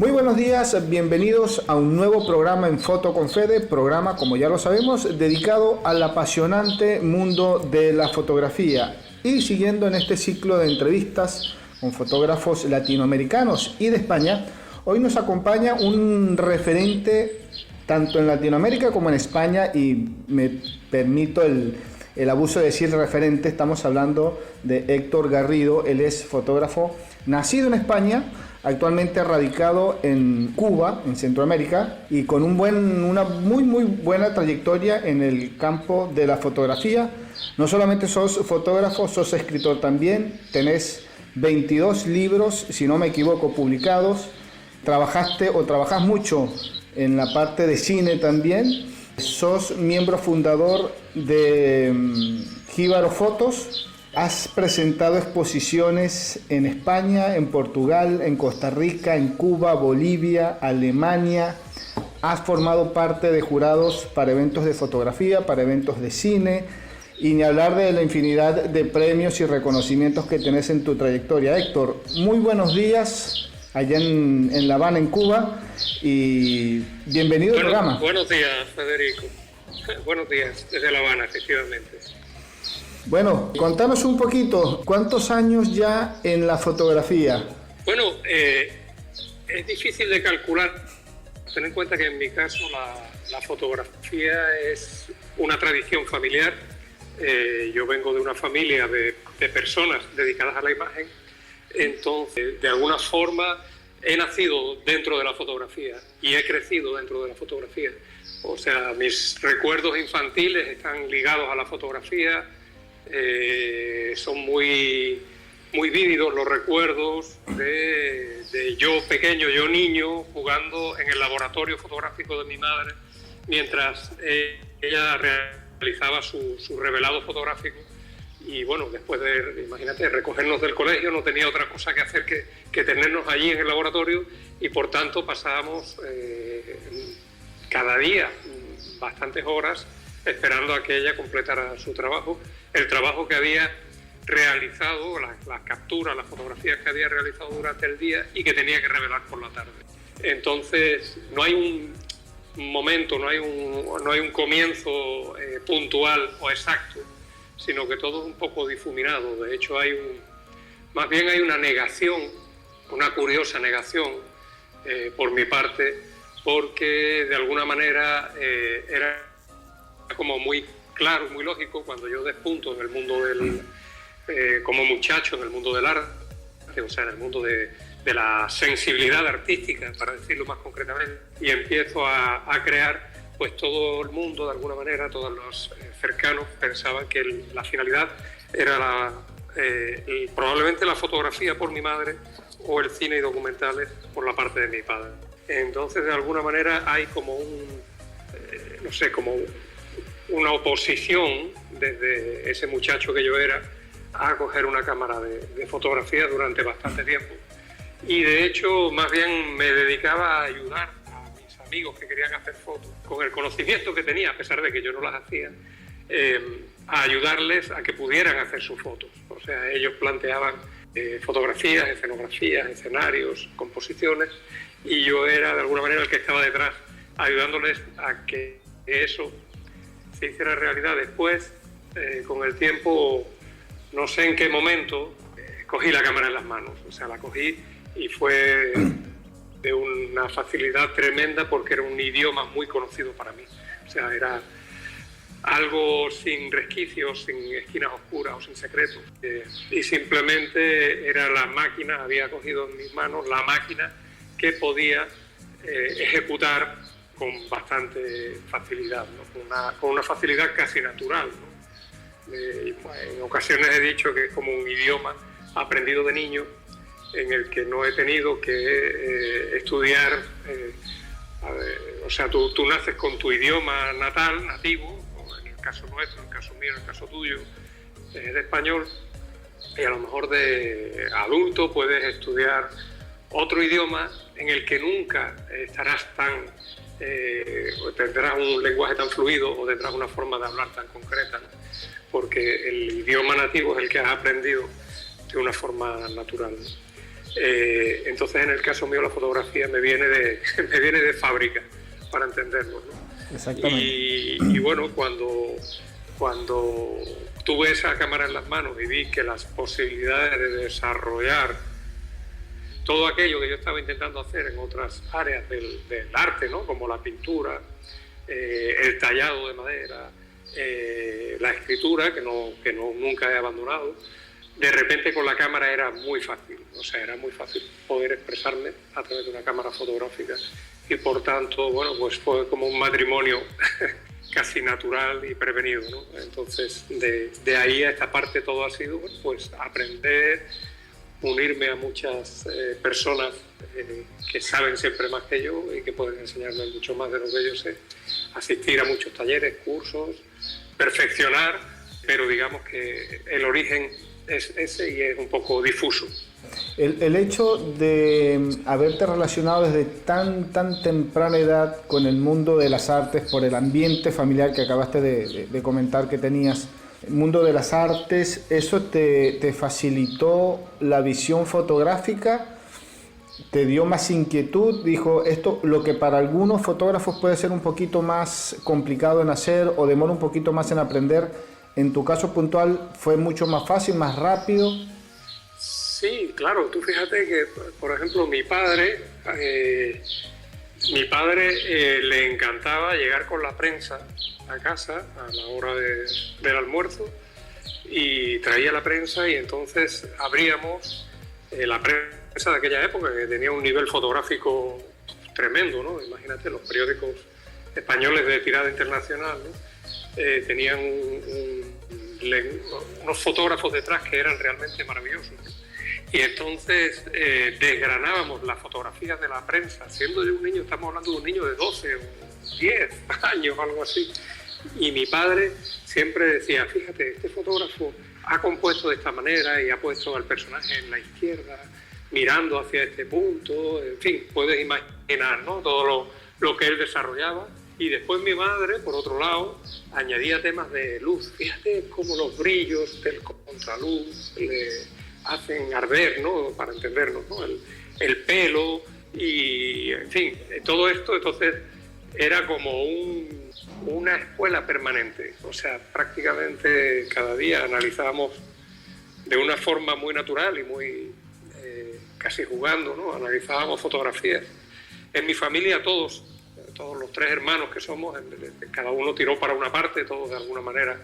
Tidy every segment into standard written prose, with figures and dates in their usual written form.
Muy buenos días, bienvenidos a un nuevo programa en Foto con Fede, programa, como ya lo sabemos, dedicado al apasionante mundo de la fotografía y siguiendo en este ciclo de entrevistas con fotógrafos latinoamericanos y de España. Hoy nos acompaña un referente tanto en Latinoamérica como en España y me permito el abuso de decir referente. Estamos hablando de Héctor Garrido. Él es fotógrafo nacido en España, actualmente radicado en Cuba, en Centroamérica, y con una muy buena trayectoria en el campo de la fotografía. No solamente sos fotógrafo, sos escritor también, tenés 22 libros, si no me equivoco, publicados. Trabajás mucho en la parte de cine también. Sos miembro fundador de Jíbaro Fotos. Has presentado exposiciones en España, en Portugal, en Costa Rica, en Cuba, Bolivia, Alemania. Has formado parte de jurados para eventos de fotografía, para eventos de cine, y ni hablar de la infinidad de premios y reconocimientos que tenés en tu trayectoria. Héctor, muy buenos días allá en La Habana, en Cuba, y bienvenido al programa. Buenos días, Federico. Buenos días, desde La Habana, efectivamente. Bueno, contanos un poquito, ¿cuántos años ya en la fotografía? Bueno, es difícil de calcular. Ten en cuenta que en mi caso la fotografía es una tradición familiar. Yo vengo de una familia de personas dedicadas a la imagen. Entonces, de alguna forma, he nacido dentro de la fotografía y he crecido dentro de la fotografía. O sea, mis recuerdos infantiles están ligados a la fotografía. Son muy vívidos los recuerdos de yo pequeño, yo niño, jugando en el laboratorio fotográfico de mi madre, mientras ella realizaba su revelado fotográfico. Y bueno, después de, imagínate, recogernos del colegio, no tenía otra cosa que hacer que tenernos allí en el laboratorio, y por tanto pasábamos cada día bastantes horas esperando a que ella completara su trabajo, el trabajo que había realizado, las capturas, las fotografías que había realizado durante el día y que tenía que revelar por la tarde. Entonces, no hay un momento, no hay un comienzo puntual o exacto, sino que todo es un poco difuminado. De hecho, más bien hay una negación, una curiosa negación por mi parte, porque de alguna manera era como muy claro, muy lógico, cuando yo despunto en el mundo como muchacho, en el mundo del arte, o sea, en el mundo de la sensibilidad artística, para decirlo más concretamente, y empiezo a crear, pues todo el mundo, de alguna manera, todos los cercanos pensaban que la finalidad era probablemente la fotografía por mi madre o el cine y documentales por la parte de mi padre. Entonces, de alguna manera, hay como como una oposición desde ese muchacho que yo era a coger una cámara de fotografía durante bastante tiempo. Y de hecho, más bien me dedicaba a ayudar a mis amigos que querían hacer fotos, con el conocimiento que tenía, a pesar de que yo no las hacía, a ayudarles a que pudieran hacer sus fotos. O sea, ellos planteaban fotografías, escenografías, escenarios, composiciones, y yo era de alguna manera el que estaba detrás, ayudándoles a que eso se hiciera realidad. Después, con el tiempo, no sé en qué momento, cogí la cámara en las manos. O sea, la cogí y fue de una facilidad tremenda, porque era un idioma muy conocido para mí. O sea, era algo sin resquicios, sin esquinas oscuras o sin secretos. Y simplemente era la máquina, había cogido en mis manos la máquina que podía ejecutar con bastante facilidad, ¿no? Con una facilidad casi natural, ¿no? En ocasiones he dicho que es como un idioma aprendido de niño, en el que no he tenido que estudiar. O sea, tú naces con tu idioma natal, nativo, o en el caso nuestro, en el caso mío, en el caso tuyo, es de español, y a lo mejor de adulto puedes estudiar otro idioma en el que nunca estarás tendrás un lenguaje tan fluido o tendrás una forma de hablar tan concreta, ¿no? Porque el idioma nativo es el que has aprendido de una forma natural. Entonces, en el caso mío, la fotografía me viene me viene de fábrica, para entenderlo, ¿no? Exactamente. Y bueno, cuando tuve esa cámara en las manos y vi que las posibilidades de desarrollar todo aquello que yo estaba intentando hacer en otras áreas del arte, ¿no? Como la pintura, el tallado de madera, la escritura, que nunca he abandonado, de repente con la cámara era muy fácil. O sea, era muy fácil poder expresarme a través de una cámara fotográfica y por tanto, bueno, pues fue como un matrimonio casi natural y prevenido, ¿no? Entonces, de ahí a esta parte todo ha sido, pues, aprender, unirme a muchas personas que saben siempre más que yo y que pueden enseñarme mucho más de lo que yo sé, asistir a muchos talleres, cursos, perfeccionar, pero digamos que el origen es ese y es un poco difuso. El hecho de haberte relacionado desde tan temprana edad con el mundo de las artes, por el ambiente familiar que acabaste de comentar que tenías, el mundo de las artes, ¿eso te facilitó la visión fotográfica? ¿Te dio más inquietud? Dijo, esto lo que para algunos fotógrafos puede ser un poquito más complicado en hacer o demora un poquito más en aprender, en tu caso puntual fue mucho más fácil, más rápido. Sí, claro, tú fíjate que, por ejemplo, mi padre le encantaba llegar con la prensa a casa a la hora del almuerzo y traía la prensa y entonces abríamos la prensa de aquella época que tenía un nivel fotográfico tremendo, ¿no? Imagínate, los periódicos españoles de tirada internacional, ¿no? Tenían unos fotógrafos detrás que eran realmente maravillosos, ¿no? Y entonces desgranábamos las fotografías de la prensa. Siendo yo un niño, estamos hablando de un niño de 12 o 10 años, algo así. Y mi padre siempre decía, fíjate, este fotógrafo ha compuesto de esta manera y ha puesto al personaje en la izquierda, mirando hacia este punto. En fin, puedes imaginar, ¿no? Todo lo que él desarrollaba. Y después mi madre, por otro lado, añadía temas de luz. Fíjate cómo los brillos del contraluz hacen arder, ¿no? Para entendernos, ¿no? El pelo y, en fin, todo esto. Entonces era como una escuela permanente. O sea, prácticamente cada día analizábamos de una forma muy natural y muy casi jugando, ¿no? Analizábamos fotografías. En mi familia todos los tres hermanos que somos, cada uno tiró para una parte, todos de alguna manera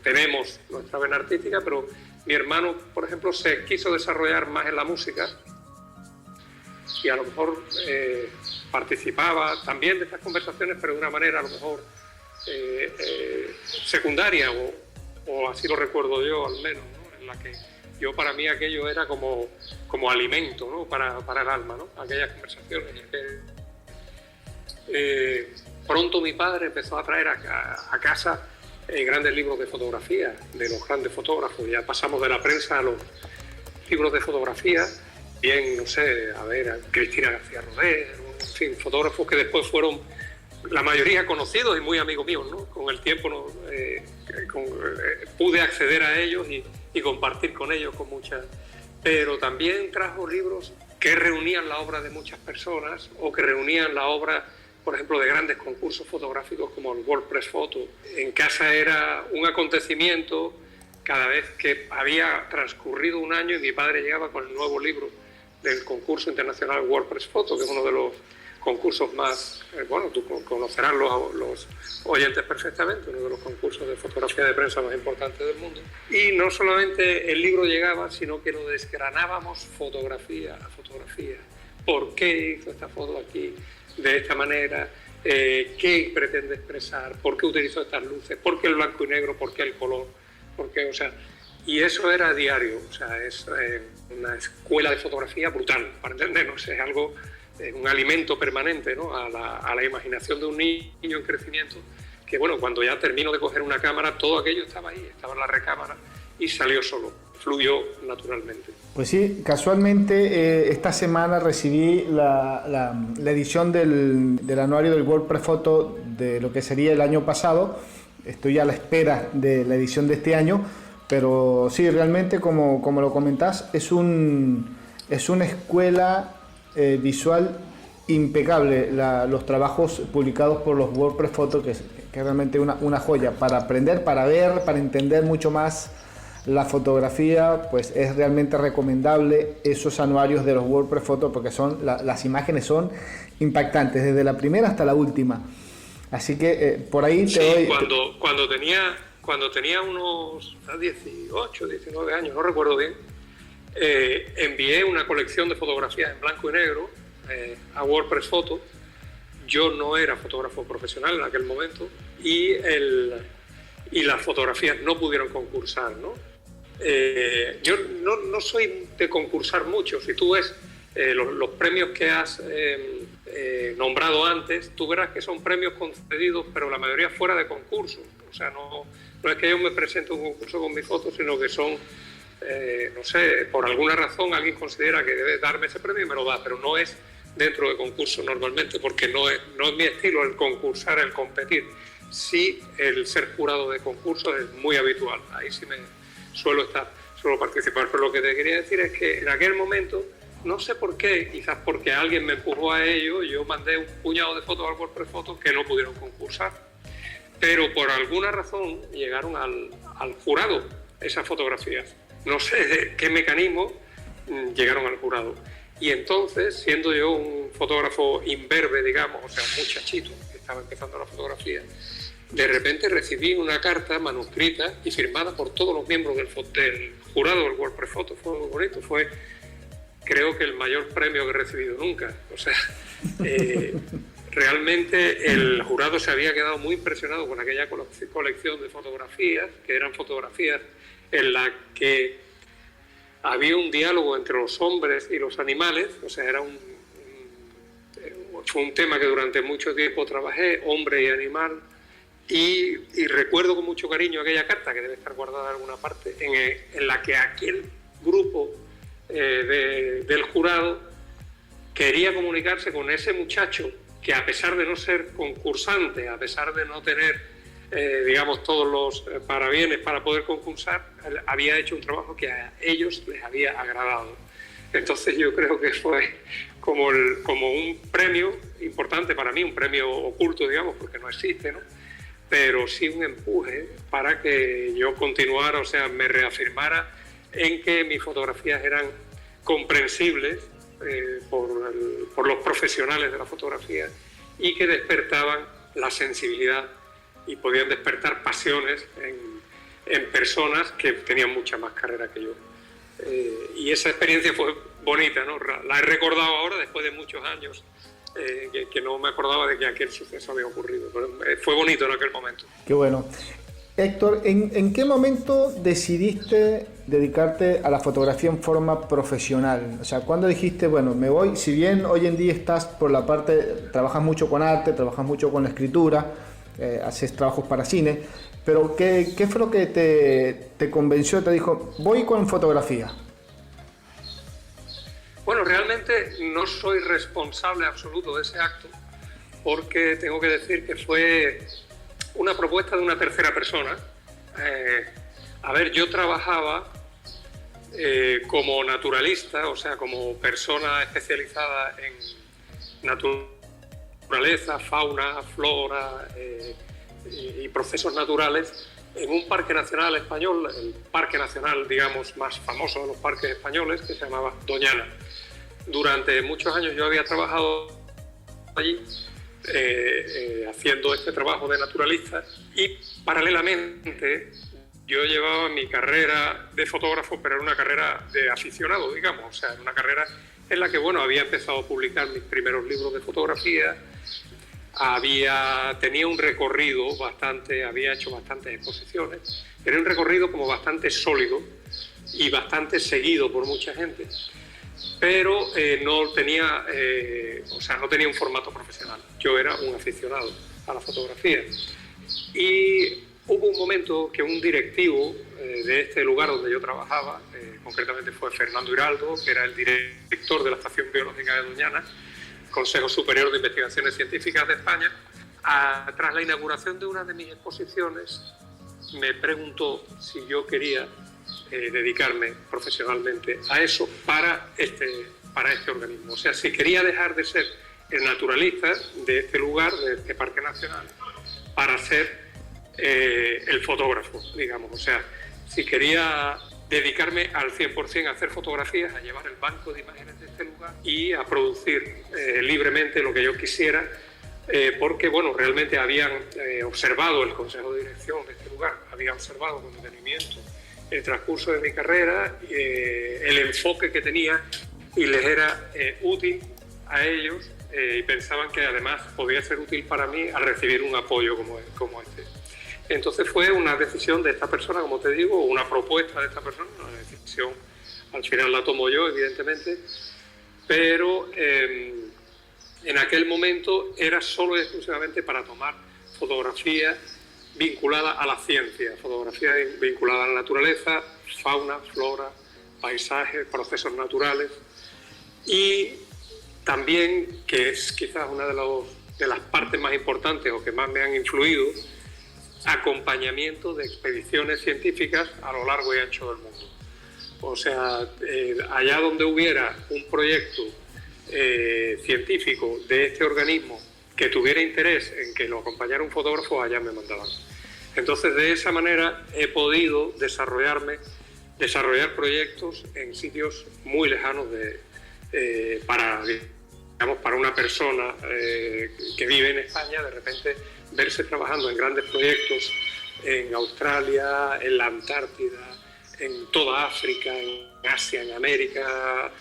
tenemos nuestra vena artística, pero mi hermano, por ejemplo, se quiso desarrollar más en la música y a lo mejor participaba también de estas conversaciones, pero de una manera a lo mejor secundaria, o así lo recuerdo yo al menos, ¿no? En la que yo, para mí, aquello era como alimento, ¿no? para el alma, ¿no? Aquellas conversaciones. Pronto mi padre empezó a traer a casa grandes libros de fotografía de los grandes fotógrafos. Ya pasamos de la prensa a los libros de fotografía, bien, no sé, a Cristina García Rodés, en fin, fotógrafos que después fueron la mayoría conocidos y muy amigos míos, ¿no? Con el tiempo pude acceder a ellos y compartir con ellos con muchas. Pero también trajo libros que reunían la obra de muchas personas o que reunían la obra, por ejemplo, de grandes concursos fotográficos como el World Press Photo. En casa era un acontecimiento cada vez que había transcurrido un año y mi padre llegaba con el nuevo libro del concurso internacional World Press Photo, que es uno de los concursos más, bueno, tú conocerás los oyentes perfectamente, uno de los concursos de fotografía de prensa más importantes del mundo. Y no solamente el libro llegaba, sino que lo desgranábamos fotografía a fotografía. ¿Por qué hizo esta foto aquí de esta manera? ¿Qué pretende expresar? ¿Por qué utilizó estas luces? ¿Por qué el blanco y negro? ¿Por qué el color? ¿Por qué? O sea, y eso era diario. O sea, es una escuela de fotografía brutal, para entendernos. Es algo, un alimento permanente, ¿no? a la imaginación de un niño en crecimiento, que bueno, cuando ya termino de coger una cámara, todo aquello estaba ahí, estaba en la recámara y salió solo, fluyó naturalmente. Pues sí, casualmente esta semana recibí la edición del anuario del World Press Photo de lo que sería el año pasado. Estoy a la espera de la edición de este año, pero sí, realmente como lo comentás, es un es una escuela visual impecable. Los trabajos publicados por los WordPress Photo, que es realmente una joya para aprender, para ver, para entender mucho más la fotografía. Pues es realmente recomendable esos anuarios de los WordPress Photo, porque las imágenes son impactantes desde la primera hasta la última. Así que por ahí te doy... Cuando tenía unos 18, 19 años, no recuerdo bien, envié una colección de fotografías en blanco y negro a WordPress Photo. Yo no era fotógrafo profesional en aquel momento y las fotografías no pudieron concursar, ¿no? Yo no soy de concursar mucho. Si tú ves los premios que has nombrado antes, tú verás que son premios concedidos, pero la mayoría fuera de concurso. O sea, no es que yo me presente a un concurso con mis fotos, sino que son, no sé, por alguna razón alguien considera que debe darme ese premio y me lo da, pero no es dentro de concurso normalmente, porque no es mi estilo el concursar, el competir. Sí, el ser jurado de concursos es muy habitual, ahí sí suelo participar, pero lo que te quería decir es que en aquel momento, no sé por qué, quizás porque alguien me empujó a ello, yo mandé un puñado de fotos al WordPress Photo que no pudieron concursar, pero por alguna razón llegaron al jurado esas fotografías. No sé de qué mecanismo llegaron al jurado. Y entonces, siendo yo un fotógrafo imberbe, digamos, o sea, un muchachito que estaba empezando la fotografía, de repente recibí una carta manuscrita y firmada por todos los miembros del jurado del WordPress Photo. Fue muy bonito, fue, creo que el mayor premio que he recibido nunca. O sea, realmente el jurado se había quedado muy impresionado con aquella colección de fotografías, que eran fotografías en las que había un diálogo entre los hombres y los animales. O sea, fue un tema que durante mucho tiempo trabajé, hombre y animal, y recuerdo con mucho cariño aquella carta, que debe estar guardada en alguna parte, en la que aquel grupo del jurado quería comunicarse con ese muchacho que, a pesar de no ser concursante, a pesar de no tener digamos, todos los parabienes para poder concursar, había hecho un trabajo que a ellos les había agradado. Entonces yo creo que fue como un premio importante para mí, un premio oculto, digamos, porque no existe, ¿no? Pero sí un empuje para que yo continuara, o sea, me reafirmara en que mis fotografías eran comprensibles por los profesionales de la fotografía y que despertaban la sensibilidad y podían despertar pasiones en personas que tenían mucha más carrera que yo. Y esa experiencia fue bonita, ¿no? La he recordado ahora, después de muchos años, que no me acordaba de que aquel suceso había ocurrido. Pero fue bonito en aquel momento. Qué bueno. Héctor, ¿en qué momento decidiste dedicarte a la fotografía en forma profesional? O sea, ¿cuándo dijiste, bueno, me voy? Si bien hoy en día estás por la parte, trabajas mucho con arte, trabajas mucho con la escritura, haces trabajos para cine, pero ¿qué fue lo que te convenció, te dijo, voy con fotografía? Bueno, realmente no soy responsable absoluto de ese acto, porque tengo que decir que fue una propuesta de una tercera persona. A ver, yo trabajaba como naturalista, o sea, como persona especializada en naturaleza, fauna, flora y procesos naturales en un parque nacional español, el parque nacional, digamos, más famoso de los parques españoles, que se llamaba Doñana. Durante muchos años yo había trabajado allí haciendo este trabajo de naturalista y paralelamente yo llevaba mi carrera de fotógrafo, pero era una carrera de aficionado, digamos, o sea, una carrera en la que, bueno, había empezado a publicar mis primeros libros de fotografía, tenía un recorrido había hecho bastantes exposiciones, era un recorrido como bastante sólido y bastante seguido por mucha gente, pero no tenía un formato profesional. Yo era un aficionado a la fotografía. Y hubo un momento que un directivo de este lugar donde yo trabajaba, concretamente fue Fernando Hiraldo, que era el director de la Estación Biológica de Doñana, Consejo Superior de Investigaciones Científicas de España, tras la inauguración de una de mis exposiciones, me preguntó si yo quería dedicarme profesionalmente a eso para este organismo. O sea, si quería dejar de ser el naturalista de este lugar, de este parque nacional, para ser el fotógrafo, digamos. O sea, si quería dedicarme al 100% a hacer fotografías, a llevar el banco de imágenes de este lugar y a producir libremente lo que yo quisiera, porque, bueno, realmente habían observado el Consejo de Dirección de este lugar, había observado con detenimiento el transcurso de mi carrera, el enfoque que tenía, y les era útil a ellos, y pensaban que además podía ser útil para mí al recibir un apoyo como este. Entonces fue una decisión de esta persona, como te digo, una propuesta de esta persona, una decisión, al final la tomo yo, evidentemente, pero en aquel momento era solo y exclusivamente para tomar fotografía vinculada a la ciencia, fotografía vinculada a la naturaleza, fauna, flora, paisajes, procesos naturales, y también, que es quizás una de las partes más importantes o que más me han influido, acompañamiento de expediciones científicas a lo largo y ancho del mundo. O sea, allá donde hubiera un proyecto científico de este organismo que tuviera interés en que lo acompañara un fotógrafo, allá me mandaban. Entonces, de esa manera he podido desarrollar proyectos en sitios muy lejanos para una persona que vive en España, de repente verse trabajando en grandes proyectos en Australia, en la Antártida, en toda África, en Asia, en América,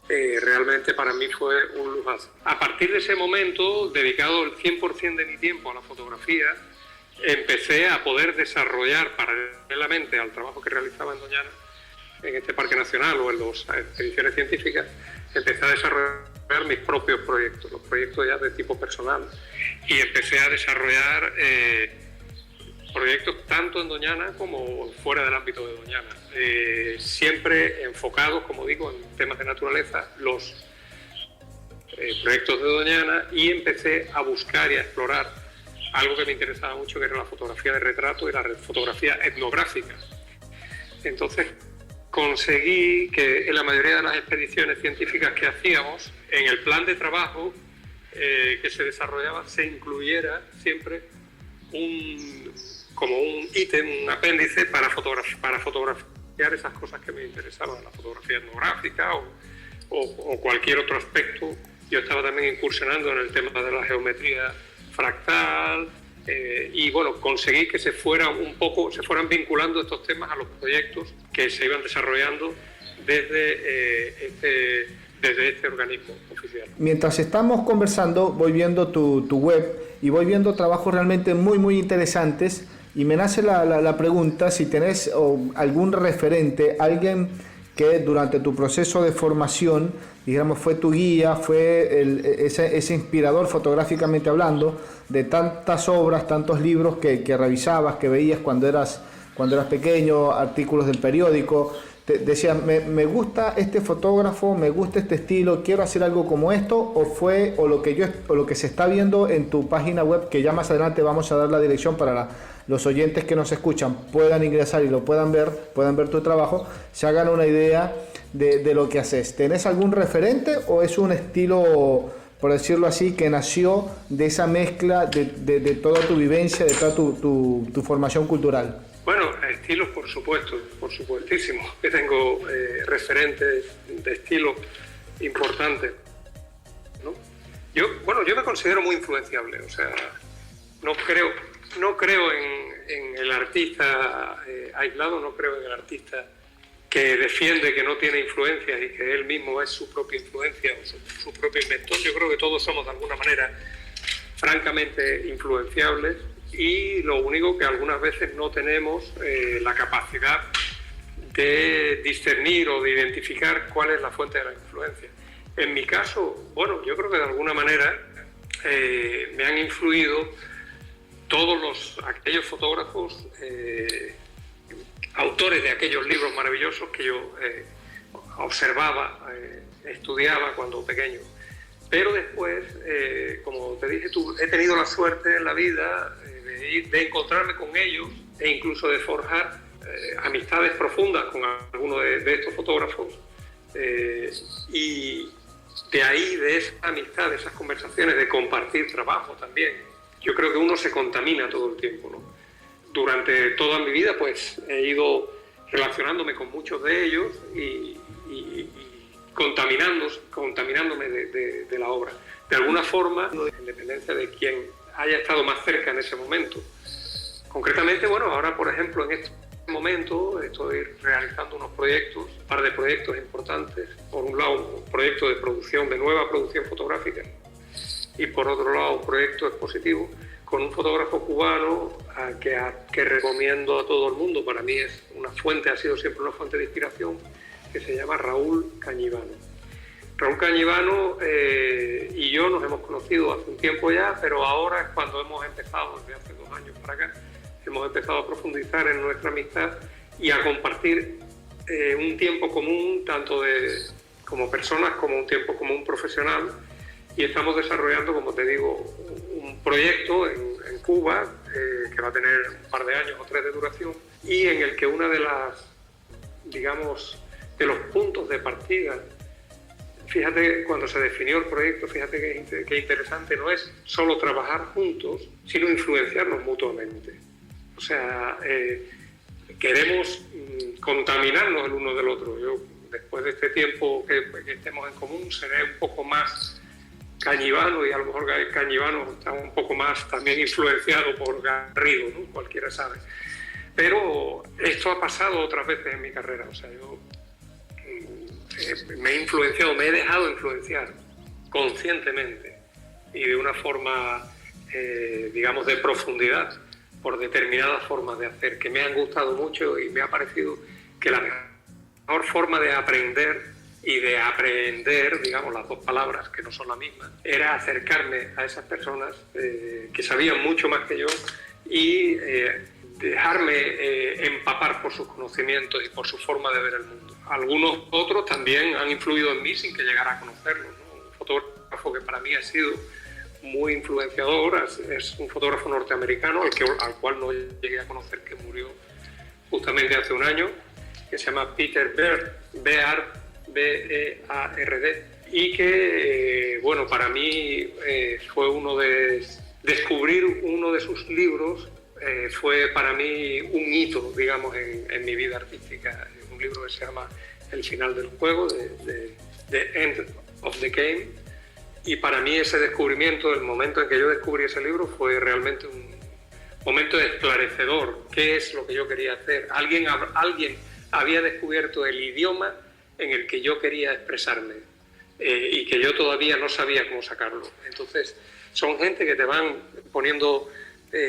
realmente para mí fue un lujazo. A partir de ese momento, dedicado el 100% de mi tiempo a la fotografía, empecé a poder desarrollar paralelamente al trabajo que realizaba en Doñana, en este parque nacional o en las expediciones científicas, empecé a desarrollar mis propios proyectos, los proyectos ya de tipo personal, y empecé a desarrollar proyectos tanto en Doñana como fuera del ámbito de Doñana, siempre enfocados, como digo, en temas de naturaleza, los proyectos de Doñana, y empecé a buscar y a explorar algo que me interesaba mucho, que era la fotografía de retrato y la fotografía etnográfica. Entonces conseguí que en la mayoría de las expediciones científicas que hacíamos, en el plan de trabajo que se desarrollaba, se incluyera siempre como un ítem, un apéndice para fotografiar esas cosas que me interesaban, la fotografía etnográfica o cualquier otro aspecto. Yo estaba también incursionando en el tema de la geometría fractal, y bueno, conseguí que se fueran vinculando estos temas a los proyectos que se iban desarrollando desde este organismo oficial. Mientras estamos conversando, voy viendo tu web y voy viendo trabajos realmente muy, muy interesantes, y me nace la pregunta si tenés algún referente, alguien que durante tu proceso de formación, digamos, fue tu guía, fue ese inspirador fotográficamente hablando de tantas obras, tantos libros que revisabas, que veías cuando eras pequeño, artículos del periódico. Decía, me gusta este fotógrafo, me gusta este estilo, quiero hacer algo como esto, o lo que se está viendo en tu página web, que ya más adelante vamos a dar la dirección para los oyentes que nos escuchan puedan ingresar y lo puedan ver tu trabajo, se hagan una idea de lo que haces. ¿Tenés algún referente o es un estilo, por decirlo así, que nació de esa mezcla de toda tu vivencia, de toda tu formación cultural? Bueno, estilos, por supuesto, por supuestísimo, que tengo referentes de estilos importantes, ¿no? Yo me considero muy influenciable, o sea, no creo en el artista aislado, no creo en el artista que defiende que no tiene influencias y que él mismo es su propia influencia o su propio inventor. Yo creo que todos somos de alguna manera francamente influenciables, y lo único que algunas veces no tenemos la capacidad de discernir o de identificar cuál es la fuente de la influencia. En mi caso, bueno, yo creo que de alguna manera me han influido aquellos fotógrafos, autores de aquellos libros maravillosos que yo observaba, estudiaba cuando pequeño. Pero después, como te dije tú, he tenido la suerte en la vida de encontrarme con ellos e incluso de forjar amistades profundas con algunos de estos fotógrafos, y de ahí, de esa amistad, de esas conversaciones, de compartir trabajo también, yo creo que uno se contamina todo el tiempo, ¿no? Durante toda mi vida pues he ido relacionándome con muchos de ellos y contaminándome de la obra. De alguna forma, en dependencia de quien haya estado más cerca en ese momento. Concretamente, bueno, ahora por ejemplo en este momento estoy realizando un par de proyectos importantes. Por un lado, un proyecto de producción, de nueva producción fotográfica, y por otro lado, un proyecto expositivo con un fotógrafo cubano que recomiendo a todo el mundo. Para mí es una fuente, ha sido siempre una fuente de inspiración, que se llama Raúl Cañivano. Raúl Cañivano y yo nos hemos conocido hace un tiempo ya, pero ahora es cuando hemos empezado, desde hace 2 años para acá, hemos empezado a profundizar en nuestra amistad y a compartir un tiempo común, tanto como personas como un tiempo común profesional, y estamos desarrollando, como te digo, un proyecto en Cuba que va a tener un par de años o 3 de duración, y en el que una de las, digamos, de los puntos de partida, fíjate, cuando se definió el proyecto, fíjate qué interesante, no es solo trabajar juntos, sino influenciarnos mutuamente. O sea, queremos contaminarnos el uno del otro. Yo, después de este tiempo que estemos en común, seré un poco más Cañivano, y a lo mejor Cañivano está un poco más también influenciado por Garrido, ¿no? Cualquiera sabe. Pero esto ha pasado otras veces en mi carrera. O sea, yo me he influenciado, me he dejado influenciar conscientemente y de una forma, digamos, de profundidad, por determinadas formas de hacer que me han gustado mucho, y me ha parecido que la mejor forma de aprender y de aprender, digamos, las dos palabras que no son la misma, era acercarme a esas personas que sabían mucho más que yo y dejarme empapar por sus conocimientos y por su forma de ver el mundo. Algunos otros también han influido en mí sin que llegara a conocerlos, ¿no? Un fotógrafo que para mí ha sido muy influenciador es un fotógrafo norteamericano al cual no llegué a conocer, que murió justamente hace un año, que se llama Peter Beard, B-E-A-R-D, y que, bueno, para mí fue descubrir uno de sus libros fue para mí un hito, digamos, en mi vida artística. Es un libro que se llama El final del juego, The End of the Game, y para mí ese descubrimiento, el momento en que yo descubrí ese libro, fue realmente un momento esclarecedor. ¿Qué es lo que yo quería hacer? Alguien había descubierto el idioma en el que yo quería expresarme y que yo todavía no sabía cómo sacarlo. Entonces, son gente que te van poniendo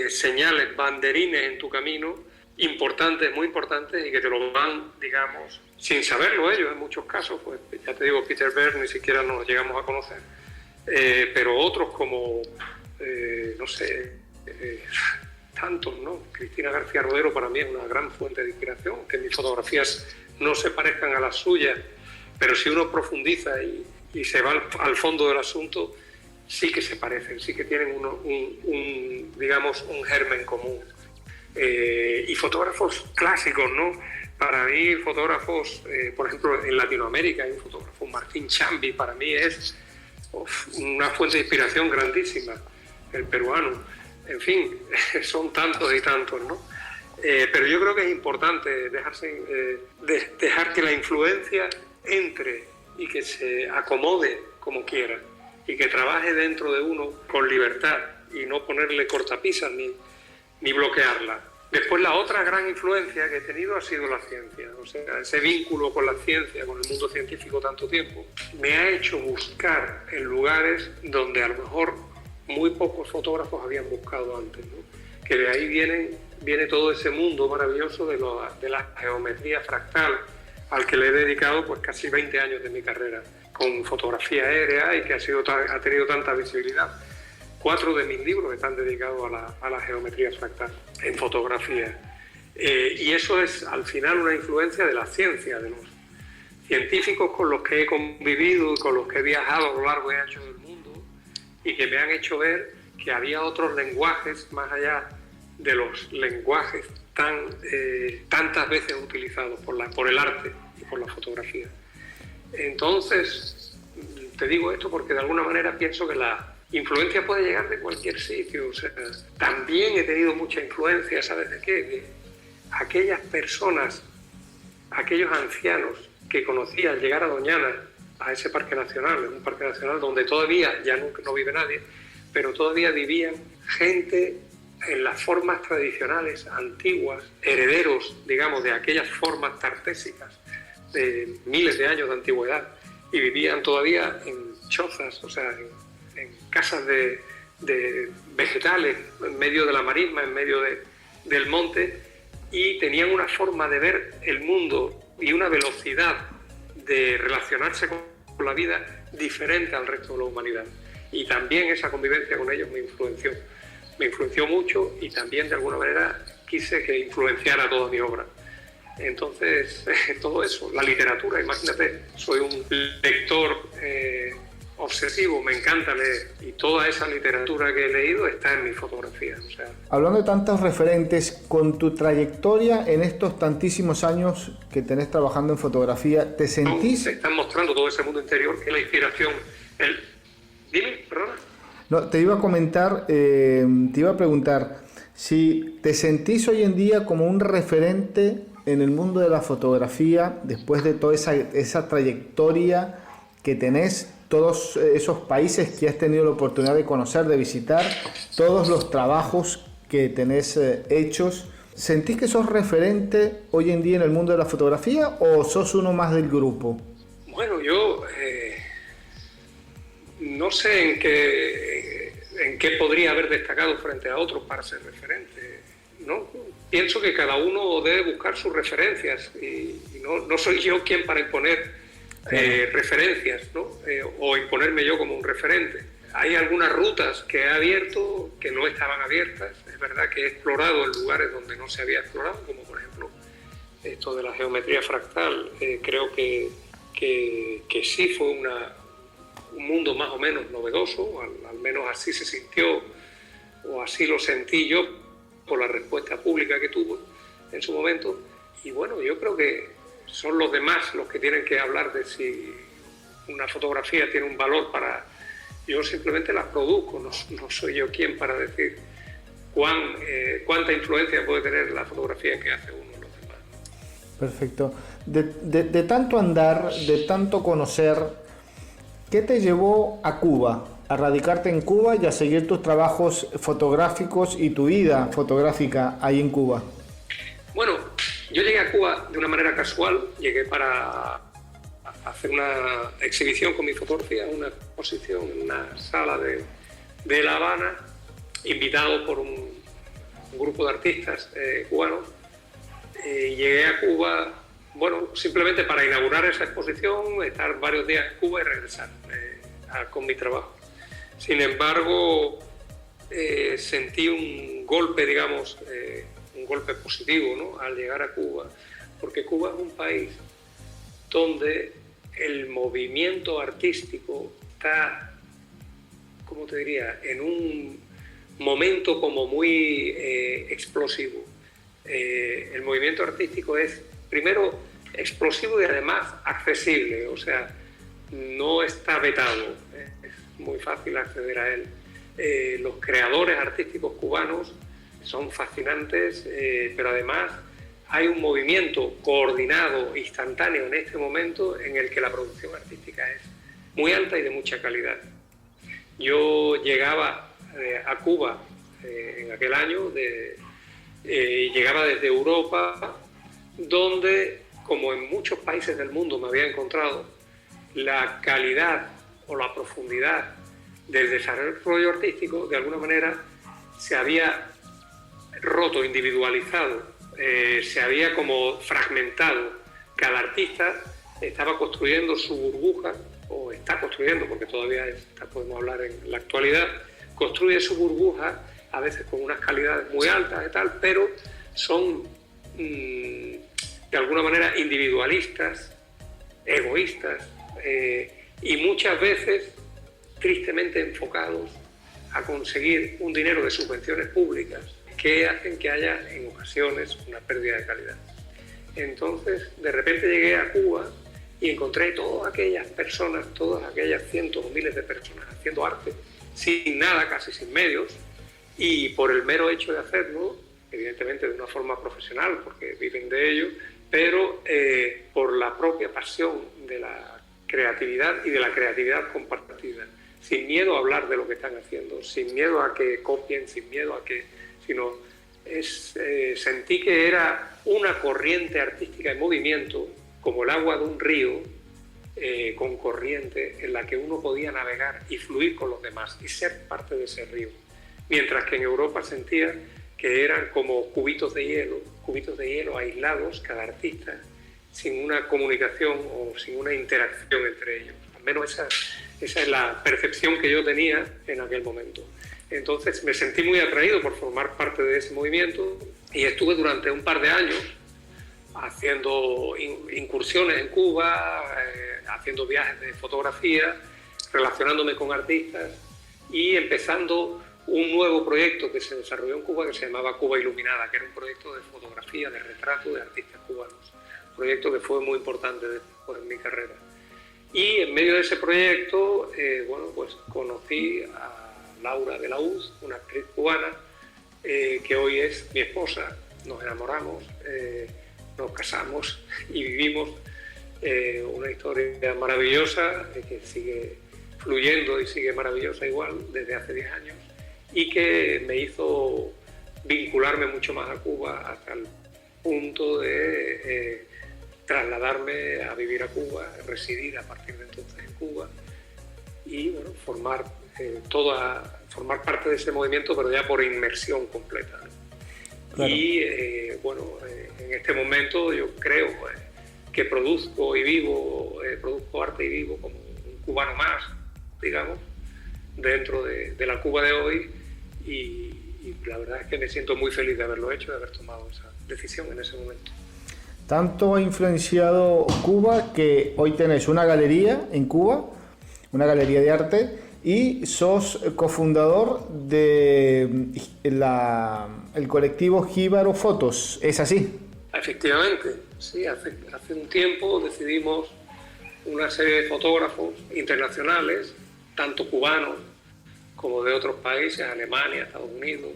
señales, banderines en tu camino, importantes, muy importantes, y que te lo van, digamos, sin saberlo ellos en muchos casos. Pues ya te digo, Peter Beard ni siquiera nos llegamos a conocer, pero otros como, no sé, tantos, ¿no? Cristina García Rodero para mí es una gran fuente de inspiración, que mis fotografías no se parezcan a las suyas, pero si uno profundiza y se va al fondo del asunto, sí que se parecen, sí que tienen digamos, un germen común. Y fotógrafos clásicos, ¿no? Para mí, fotógrafos, por ejemplo, en Latinoamérica hay un fotógrafo, Martín Chambi, para mí es una fuente de inspiración grandísima, el peruano. En fin, son tantos y tantos, ¿no? Pero yo creo que es importante dejar que la influencia entre y que se acomode como quiera, y que trabaje dentro de uno con libertad y no ponerle cortapisas ni bloquearla. Después, la otra gran influencia que he tenido ha sido la ciencia. O sea, ese vínculo con la ciencia, con el mundo científico tanto tiempo, me ha hecho buscar en lugares donde a lo mejor muy pocos fotógrafos habían buscado antes, ¿no? Que de ahí viene todo ese mundo maravilloso de la geometría fractal, al que le he dedicado pues casi 20 años de mi carrera con fotografía aérea, y que ha tenido tanta visibilidad. 4 de mis libros están dedicados a la geometría fractal en fotografía. Y eso es al final una influencia de la ciencia, de los científicos con los que he convivido y con los que he viajado a lo largo y ancho del mundo, y que me han hecho ver que había otros lenguajes más allá de los lenguajes tantas veces utilizados por el arte y por la fotografía. Entonces, te digo esto porque de alguna manera pienso que la influencia puede llegar de cualquier sitio. O sea, también he tenido mucha influencia, ¿sabes de qué? De aquellas personas, aquellos ancianos que conocí al llegar a Doñana, a ese parque nacional, un parque nacional donde todavía ya no vive nadie, pero todavía vivían gente en las formas tradicionales, antiguas, herederos, digamos, de aquellas formas tartésicas de miles de años de antigüedad, y vivían todavía en chozas, o sea, en casas de vegetales, en medio de la marisma, en medio del monte, y tenían una forma de ver el mundo y una velocidad de relacionarse con la vida diferente al resto de la humanidad. Y también esa convivencia con ellos me influenció mucho, y también de alguna manera quise que influenciara toda mi obra. Entonces, todo eso, la literatura, imagínate, soy un lector obsesivo, me encanta leer, y toda esa literatura que he leído está en mis fotografías. O sea, hablando de tantos referentes, con tu trayectoria en estos tantísimos años que tenés trabajando en fotografía, ¿te sentís...? Se están mostrando todo ese mundo interior, que es la inspiración. Dime, perdona. No, te iba a comentar, te iba a preguntar si te sentís hoy en día como un referente en el mundo de la fotografía, después de toda esa trayectoria que tenés, todos esos países que has tenido la oportunidad de conocer, de visitar, todos los trabajos que tenés hechos. ¿Sentís que sos referente hoy en día en el mundo de la fotografía o sos uno más del grupo? Bueno, yo no sé en qué podría haber destacado frente a otros para ser referente, ¿no? Pienso que cada uno debe buscar sus referencias, y no soy yo quien para imponer referencias, ¿no? O imponerme yo como un referente. Hay algunas rutas que he abierto que no estaban abiertas. Es verdad que he explorado en lugares donde no se había explorado, como por ejemplo esto de la geometría fractal. Creo que sí fue un mundo más o menos novedoso, al menos así se sintió, o así lo sentí yo por la respuesta pública que tuvo en su momento. Y bueno, yo creo que son los demás los que tienen que hablar de si una fotografía tiene un valor para... Yo simplemente las produzco, no soy yo quien para decir cuánta influencia puede tener la fotografía que hace uno o los demás. Perfecto. De tanto andar, de tanto conocer, ¿qué te llevó a Cuba? A radicarte en Cuba y a seguir tus trabajos fotográficos y tu vida fotográfica ahí en Cuba. Bueno, yo llegué a Cuba de una manera casual. Llegué para hacer una exhibición con mi fotografía, una exposición en una sala de La Habana, invitado por un grupo de artistas cubanos. Llegué a Cuba, bueno, simplemente para inaugurar esa exposición, estar varios días en Cuba y regresar con mi trabajo. Sin embargo, sentí un golpe, digamos, un golpe positivo, ¿no?, al llegar a Cuba, porque Cuba es un país donde el movimiento artístico está, ¿cómo te diría?, en un momento como muy explosivo. El movimiento artístico es, primero, explosivo y además accesible, o sea, no está vetado, es muy fácil acceder a él. Los creadores artísticos cubanos son fascinantes, pero además hay un movimiento coordinado, instantáneo en este momento, en el que la producción artística es muy alta y de mucha calidad. Yo llegaba a Cuba en aquel año, llegaba desde Europa, donde, como en muchos países del mundo me había encontrado, la calidad o la profundidad del desarrollo artístico de alguna manera se había roto, individualizado, se había como fragmentado. Cada artista estaba construyendo su burbuja, o está construyendo, porque todavía podemos hablar en la actualidad, construye su burbuja, a veces con unas calidades muy altas y tal, pero son de alguna manera individualistas, egoístas, y muchas veces tristemente enfocados a conseguir un dinero de subvenciones públicas que hacen que haya en ocasiones una pérdida de calidad. Entonces, de repente llegué a Cuba y encontré todas aquellas personas, todas aquellas cientos o miles de personas haciendo arte, sin nada, casi sin medios, y por el mero hecho de hacerlo, evidentemente de una forma profesional, porque viven de ello, pero por la propia pasión de la creatividad y de la creatividad compartida, sin miedo a hablar de lo que están haciendo, sin miedo a que copien, sin miedo a que... sino sentí que era una corriente artística en movimiento, como el agua de un río con corriente, en la que uno podía navegar y fluir con los demás y ser parte de ese río. Mientras que en Europa sentía que eran como cubitos de hielo aislados, cada artista, sin una comunicación o sin una interacción entre ellos. Al menos esa es la percepción que yo tenía en aquel momento. Entonces me sentí muy atraído por formar parte de ese movimiento y estuve durante un par de años haciendo incursiones en Cuba, haciendo viajes de fotografía, relacionándome con artistas y empezando un nuevo proyecto que se desarrolló en Cuba que se llamaba Cuba Iluminada, que era un proyecto de fotografía, de retrato de artistas cubanos. Un proyecto que fue muy importante después en mi carrera. Y en medio de ese proyecto, pues conocí a Laura de la Uz, una actriz cubana, que hoy es mi esposa. Nos enamoramos, nos casamos y vivimos una historia maravillosa que sigue fluyendo y sigue maravillosa igual desde hace 10 años y que me hizo vincularme mucho más a Cuba hasta el punto de trasladarme a vivir a Cuba, residir a partir de entonces en Cuba y bueno, formar parte de ese movimiento, pero ya por inmersión completa, ¿no? Claro. Y en este momento yo creo que produzco arte y vivo como un cubano más, digamos, dentro de la Cuba de hoy y la verdad es que me siento muy feliz de haberlo hecho, de haber tomado esa decisión en ese momento. Tanto ha influenciado Cuba que hoy tenés una galería en Cuba, una galería de arte, y sos cofundador de el colectivo Jíbaro Fotos, ¿es así? Efectivamente, sí, hace un tiempo decidimos una serie de fotógrafos internacionales, tanto cubanos como de otros países, Alemania, Estados Unidos,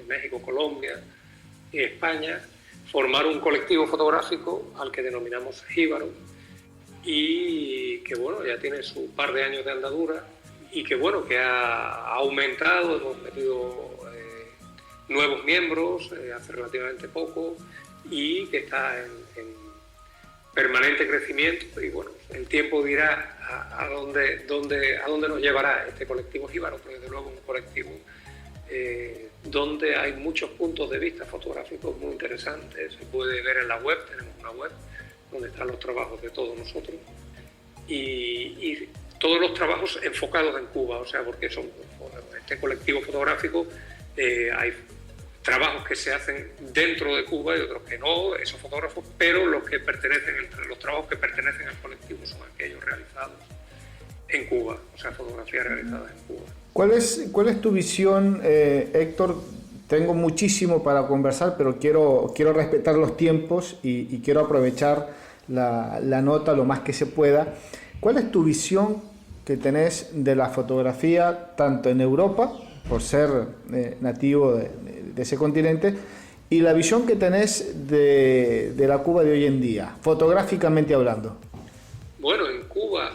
México, Colombia y España, formar un colectivo fotográfico al que denominamos Jíbaro y que bueno, ya tiene su par de años de andadura y que bueno, que ha aumentado, hemos metido nuevos miembros hace relativamente poco y que está en permanente crecimiento y bueno, el tiempo dirá a dónde nos llevará este colectivo Jíbaro, pero desde luego un colectivo donde hay muchos puntos de vista fotográficos muy interesantes, se puede ver en la web, tenemos una web donde están los trabajos de todos nosotros y todos los trabajos enfocados en Cuba, o sea, porque este colectivo fotográfico hay trabajos que se hacen dentro de Cuba y otros que no, esos fotógrafos, pero los trabajos que pertenecen al colectivo son aquellos realizados en Cuba, o sea, fotografías realizadas en Cuba. ¿Cuál es tu visión, Héctor? Tengo muchísimo para conversar, pero quiero respetar los tiempos y quiero aprovechar la nota lo más que se pueda. ¿Cuál es tu visión que tenés de la fotografía tanto en Europa, por ser nativo de ese continente, y la visión que tenés de la Cuba de hoy en día, fotográficamente hablando? Bueno, en Cuba,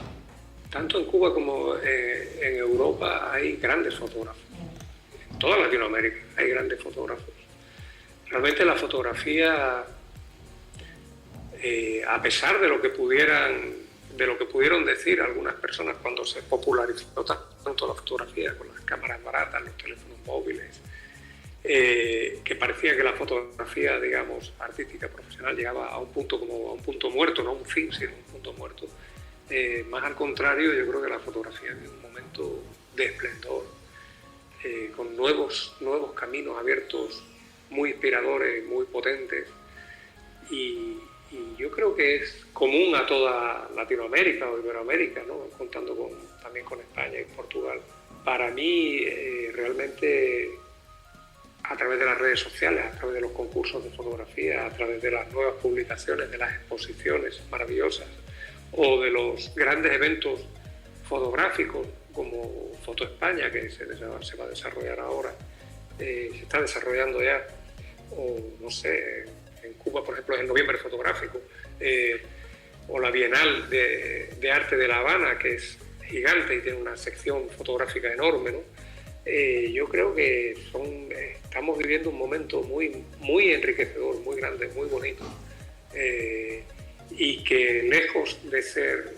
tanto en Cuba como en Europa hay grandes fotógrafos. En toda Latinoamérica hay grandes fotógrafos. Realmente la fotografía, a pesar de lo que pudieron decir algunas personas cuando se popularizó tanto la fotografía con las cámaras baratas, los teléfonos móviles, que parecía que la fotografía, digamos, artística profesional llegaba a un punto muerto, no un fin, sino un punto muerto. Más al contrario, yo creo que la fotografía vive un momento de esplendor, con nuevos caminos abiertos, muy inspiradores, muy potentes, y yo creo que es común a toda Latinoamérica o Iberoamérica, ¿no? Contando también con España y Portugal. Para mí, realmente a través de las redes sociales, a través de los concursos de fotografía, a través de las nuevas publicaciones, de las exposiciones maravillosas o de los grandes eventos fotográficos como Foto España, que se va a desarrollar ahora, se está desarrollando ya, o no sé, en Cuba, por ejemplo, es el Noviembre Fotográfico, o la Bienal de Arte de La Habana, que es gigante y tiene una sección fotográfica enorme, ¿no? Yo creo que estamos viviendo un momento muy enriquecedor, muy grande, muy bonito, y que lejos de ser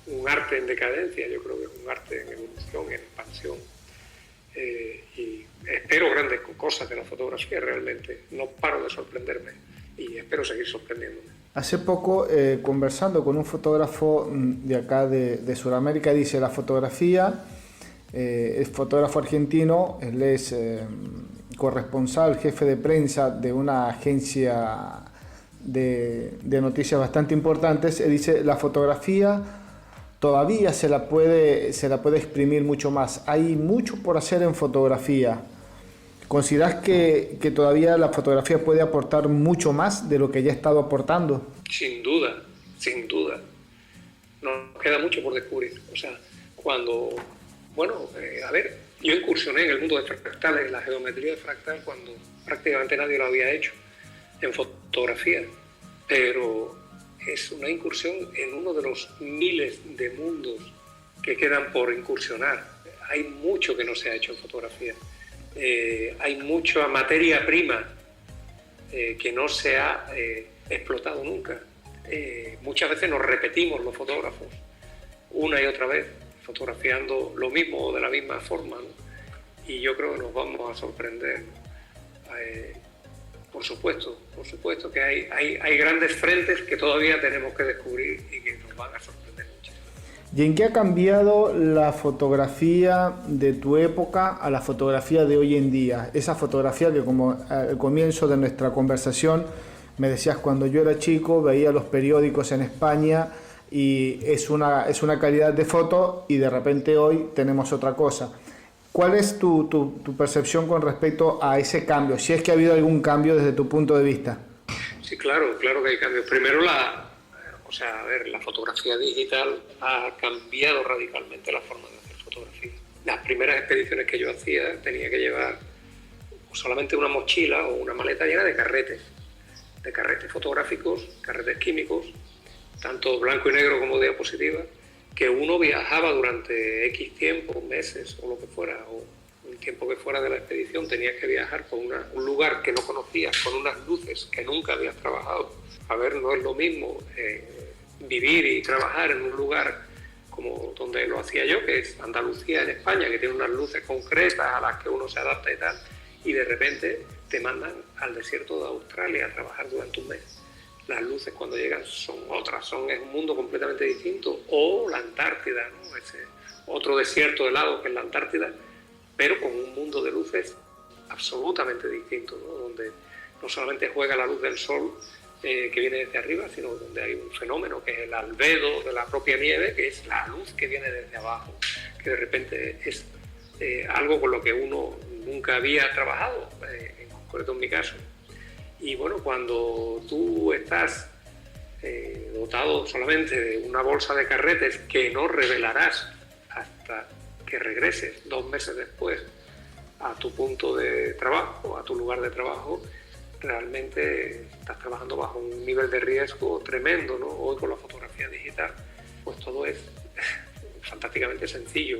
un arte en decadencia, yo creo que es un arte en evolución, en expansión, y espero grandes cosas de la fotografía realmente. No paro de sorprenderme y espero seguir sorprendiéndome. Hace poco, conversando con un fotógrafo de acá de Sudamérica, dice la fotografía, es fotógrafo argentino, él es corresponsal, jefe de prensa de una agencia de noticias bastante importantes. Él dice, la fotografía todavía se la puede exprimir mucho más. Hay mucho por hacer en fotografía. ¿Consideras que todavía la fotografía puede aportar mucho más de lo que ya ha estado aportando? Sin duda, sin duda. Nos queda mucho por descubrir. O sea, yo incursioné en el mundo de fractales, en la geometría de fractal, cuando prácticamente nadie lo había hecho en fotografía. Pero es una incursión en uno de los miles de mundos que quedan por incursionar. Hay mucho que no se ha hecho en fotografía. Hay mucha materia prima que no se ha explotado nunca. Muchas veces nos repetimos los fotógrafos una y otra vez, fotografiando lo mismo o de la misma forma, ¿no? Y yo creo que nos vamos a sorprender, ¿no? Por supuesto que hay grandes frentes que todavía tenemos que descubrir y que nos van a sorprender mucho. ¿Y en qué ha cambiado la fotografía de tu época a la fotografía de hoy en día? Esa fotografía que, como al comienzo de nuestra conversación me decías, cuando yo era chico veía los periódicos en España y es una calidad de foto, y de repente hoy tenemos otra cosa. ¿Cuál es tu percepción con respecto a ese cambio? Si es que ha habido algún cambio desde tu punto de vista. Sí, claro que hay cambios. Primero, la fotografía digital ha cambiado radicalmente la forma de hacer fotografía. Las primeras expediciones que yo hacía tenía que llevar solamente una mochila o una maleta llena de carretes fotográficos, carretes químicos, tanto blanco y negro como diapositiva, que uno viajaba durante X tiempo, meses o lo que fuera, o el tiempo que fuera de la expedición. Tenías que viajar por un lugar que no conocías, con unas luces que nunca habías trabajado. A ver, no es lo mismo vivir y trabajar en un lugar como donde lo hacía yo, que es Andalucía en España, que tiene unas luces concretas a las que uno se adapta y tal, y de repente te mandan al desierto de Australia a trabajar durante un mes. Las luces cuando llegan son otras, es un mundo completamente distinto. O la Antártida, ¿no? Ese otro desierto helado que es la Antártida, pero con un mundo de luces absolutamente distinto, ¿no? Donde no solamente juega la luz del sol que viene desde arriba, sino donde hay un fenómeno que es el albedo de la propia nieve, que es la luz que viene desde abajo, que de repente es algo con lo que uno nunca había trabajado, en concreto en mi caso. Y bueno, cuando tú estás dotado solamente de una bolsa de carretes que no revelarás hasta que regreses 2 meses después a tu punto de trabajo, a tu lugar de trabajo, realmente estás trabajando bajo un nivel de riesgo tremendo, ¿no? Hoy con la fotografía digital, pues todo es fantásticamente sencillo,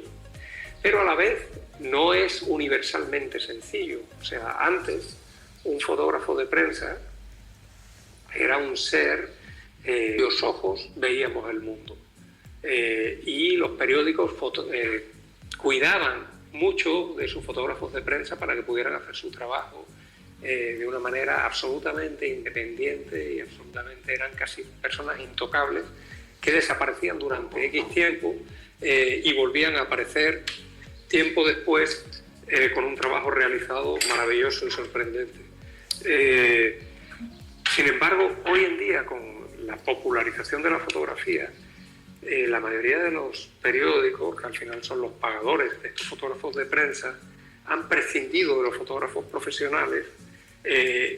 pero a la vez no es universalmente sencillo. O sea, antes un fotógrafo de prensa era un ser cuyos ojos veíamos el mundo, y los periódicos cuidaban mucho de sus fotógrafos de prensa para que pudieran hacer su trabajo de una manera absolutamente independiente, y eran casi personas intocables que desaparecían durante X tiempo y volvían a aparecer tiempo después con un trabajo realizado maravilloso y sorprendente. Sin embargo, hoy en día, con la popularización de la fotografía, la mayoría de los periódicos, que al final son los pagadores de estos fotógrafos de prensa, han prescindido de los fotógrafos profesionales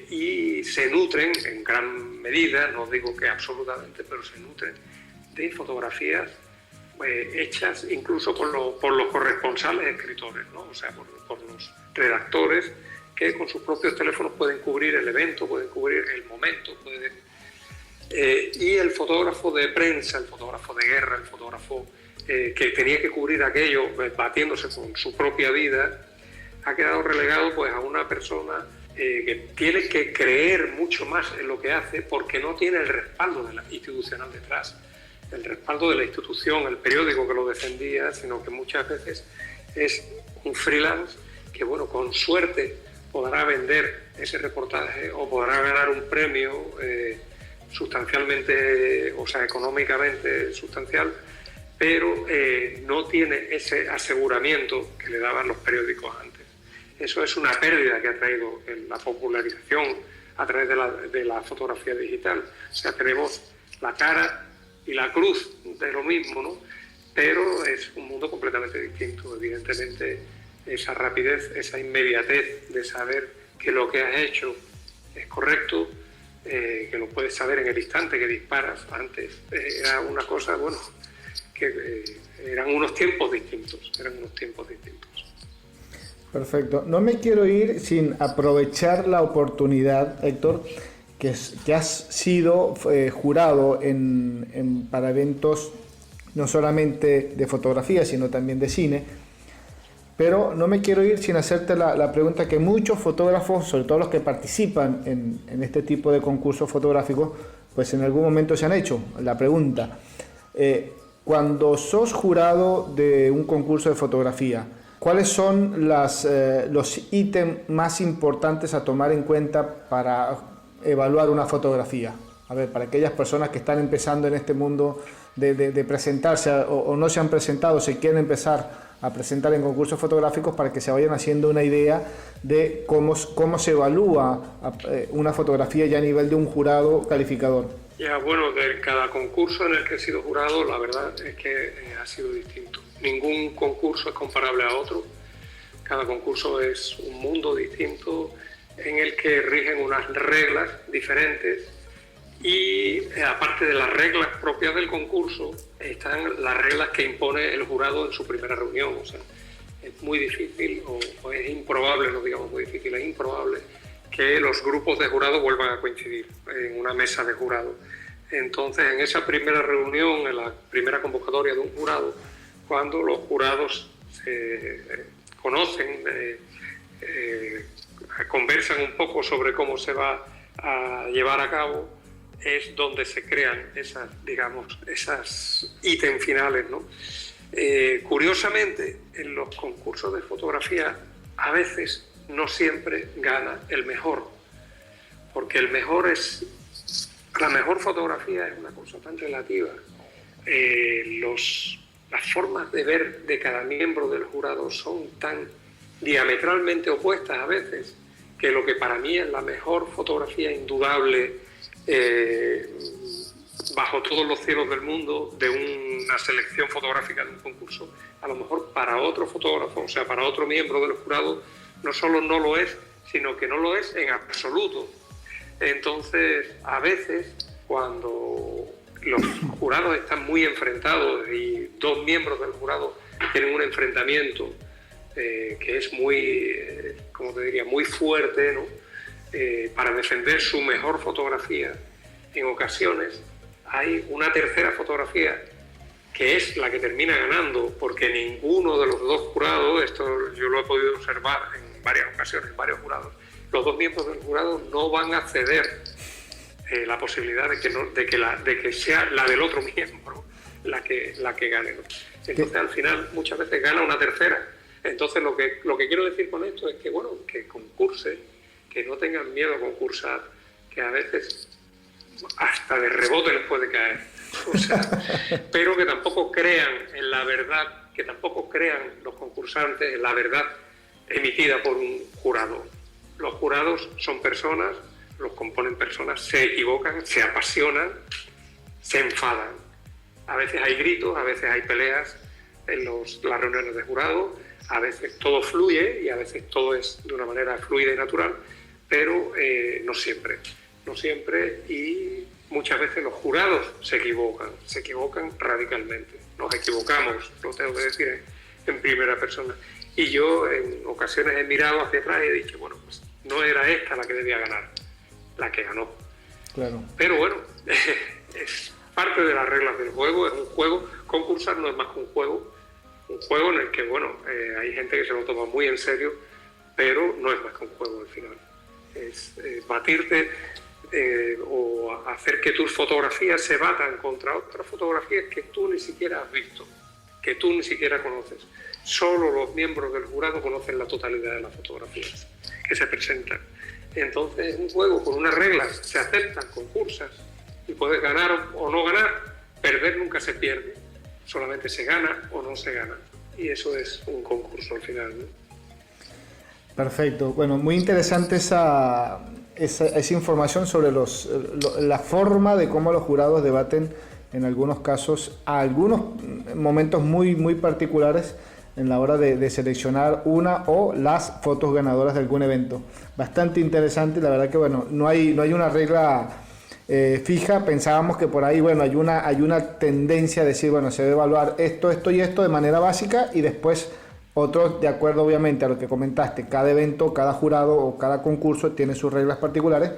y se nutren en gran medida, no digo que absolutamente, pero se nutren de fotografías hechas incluso por los corresponsales escritores, ¿no? O sea, por los redactores que con sus propios teléfonos pueden cubrir el evento, pueden cubrir el momento, y el fotógrafo de prensa, el fotógrafo de guerra, el fotógrafo que tenía que cubrir aquello batiéndose con su propia vida, ha quedado relegado pues a una persona que tiene que creer mucho más en lo que hace porque no tiene el respaldo institucional detrás, el respaldo de la institución, el periódico que lo defendía, sino que muchas veces es un freelance que, bueno, con suerte podrá vender ese reportaje o podrá ganar un premio sustancialmente, o sea, económicamente sustancial, pero no tiene ese aseguramiento que le daban los periódicos antes. Eso es una pérdida que ha traído la popularización a través de la fotografía digital. O sea, tenemos la cara y la cruz de lo mismo, ¿no? Pero es un mundo completamente distinto. Evidentemente, esa rapidez, esa inmediatez de saber que lo que has hecho es correcto, que lo puedes saber en el instante que disparas. Antes era una cosa, bueno, que eran unos tiempos distintos, Perfecto. No me quiero ir sin aprovechar la oportunidad, Héctor, que has sido jurado para eventos no solamente de fotografía, sino también de cine. Pero no me quiero ir sin hacerte la pregunta que muchos fotógrafos, sobre todo los que participan en este tipo de concursos fotográficos, pues en algún momento se han hecho. La pregunta, cuando sos jurado de un concurso de fotografía, ¿cuáles son los ítems más importantes a tomar en cuenta para evaluar una fotografía? A ver, para aquellas personas que están empezando en este mundo de presentarse o no se han presentado, se quieren empezar a presentar en concursos fotográficos, para que se vayan haciendo una idea de cómo se evalúa una fotografía ya a nivel de un jurado calificador. Ya, bueno, de cada concurso en el que he sido jurado, la verdad es que ha sido distinto. Ningún concurso es comparable a otro. Cada concurso es un mundo distinto en el que rigen unas reglas diferentes. Y aparte de las reglas propias del concurso, están las reglas que impone el jurado en su primera reunión. O sea, es muy difícil, o es improbable, no digamos muy difícil, es improbable que los grupos de jurados vuelvan a coincidir en una mesa de jurado. Entonces, en esa primera reunión, en la primera convocatoria de un jurado, cuando los jurados se conocen, conversan un poco sobre cómo se va a llevar a cabo, es donde se crean esas ítems finales, ¿no? Curiosamente, en los concursos de fotografía, a veces no siempre gana el mejor, porque la mejor fotografía es una cosa tan relativa. Las formas de ver de cada miembro del jurado son tan diametralmente opuestas a veces, que lo que para mí es la mejor fotografía indudable bajo todos los cielos del mundo de una selección fotográfica de un concurso, a lo mejor para otro fotógrafo, o sea, para otro miembro del jurado, no solo no lo es, sino que no lo es en absoluto. Entonces, a veces, cuando los jurados están muy enfrentados y dos miembros del jurado tienen un enfrentamiento que es muy, como te diría, muy fuerte, ¿no? Para defender su mejor fotografía, en ocasiones hay una tercera fotografía que es la que termina ganando, porque ninguno de los dos jurados, esto yo lo he podido observar en varias ocasiones, en varios jurados, los dos miembros del jurado no van a ceder la posibilidad de que sea la del otro miembro la que gane, ¿no? Entonces al final muchas veces gana una tercera. Entonces lo que quiero decir con esto es que, bueno, que concursen, que no tengan miedo a concursar, que a veces hasta de rebote les puede caer, o sea, pero que tampoco crean en la verdad, que tampoco crean los concursantes en la verdad emitida por un jurado. Los jurados son personas, los componen personas, se equivocan, se apasionan, se enfadan. A veces hay gritos, a veces hay peleas en las reuniones de jurado, A veces todo fluye y a veces todo es de una manera fluida y natural, pero no siempre. No siempre, y muchas veces los jurados se equivocan radicalmente. Nos equivocamos, lo tengo que decir en primera persona. Y yo en ocasiones he mirado hacia atrás y he dicho, bueno, pues no era esta la que debía ganar, la que ganó. Claro. Pero bueno, es parte de las reglas del juego, es un juego. Concursar no es más que un juego en el que, bueno, hay gente que se lo toma muy en serio, pero no es más que un juego al final. Es batirte o hacer que tus fotografías se batan contra otras fotografías que tú ni siquiera has visto, que tú ni siquiera conoces. Solo los miembros del jurado conocen la totalidad de las fotografías que se presentan. Entonces es un juego con unas reglas, se aceptan, concursas, y puedes ganar o no ganar. Perder nunca se pierde, solamente se gana o no se gana. Y eso es un concurso al final, ¿no? Perfecto. Bueno, muy interesante esa información sobre la forma de cómo los jurados debaten en algunos casos, a algunos momentos muy, muy particulares en la hora de seleccionar una o las fotos ganadoras de algún evento. Bastante interesante, la verdad que bueno, no hay una regla fija. Pensábamos que por ahí, bueno, hay una tendencia a decir, bueno, se debe evaluar esto y esto de manera básica, y después otros, de acuerdo obviamente a lo que comentaste, cada evento, cada jurado o cada concurso tiene sus reglas particulares,